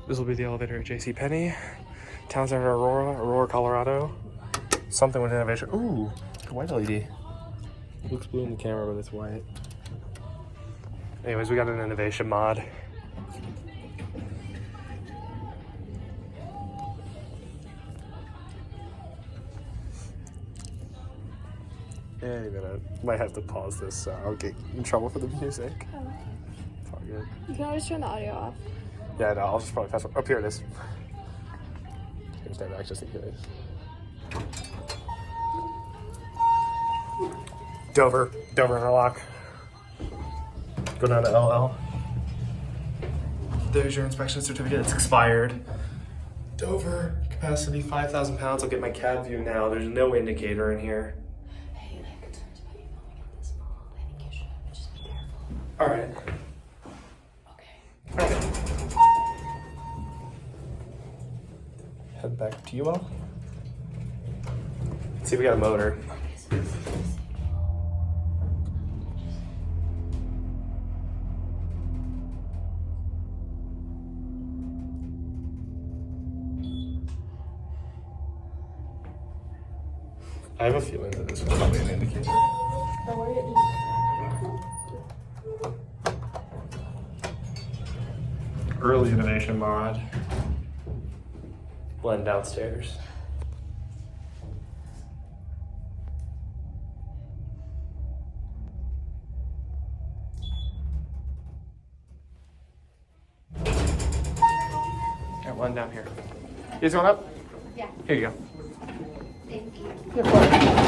This will be the elevator at JCPenney. Town Center, Aurora, Colorado. Something with innovation. Ooh, white LED. It looks blue in the camera, but it's white. Anyways, we got an innovation mod. Any minute. Might have to pause this so I'll get in trouble for the music. Oh. It's all good. You can always turn the audio off. Yeah, no, I'll just probably pass it. Up here it is. Here's that back just in case. Dover interlock. Go down to LL. There's your inspection certificate. It's expired. Dover, capacity 5,000 pounds. I'll get my cab view now. There's no indicator in here. Hey, like, turns about you falling out this mall. I think you should just be careful. All right. Okay. Head back to you all. See, we got a motor. I have a feeling that this is probably an indicator. Early innovation mod. Blend downstairs. Got one down here. You guys going up? Yeah. Here you go. Thank you. Yeah,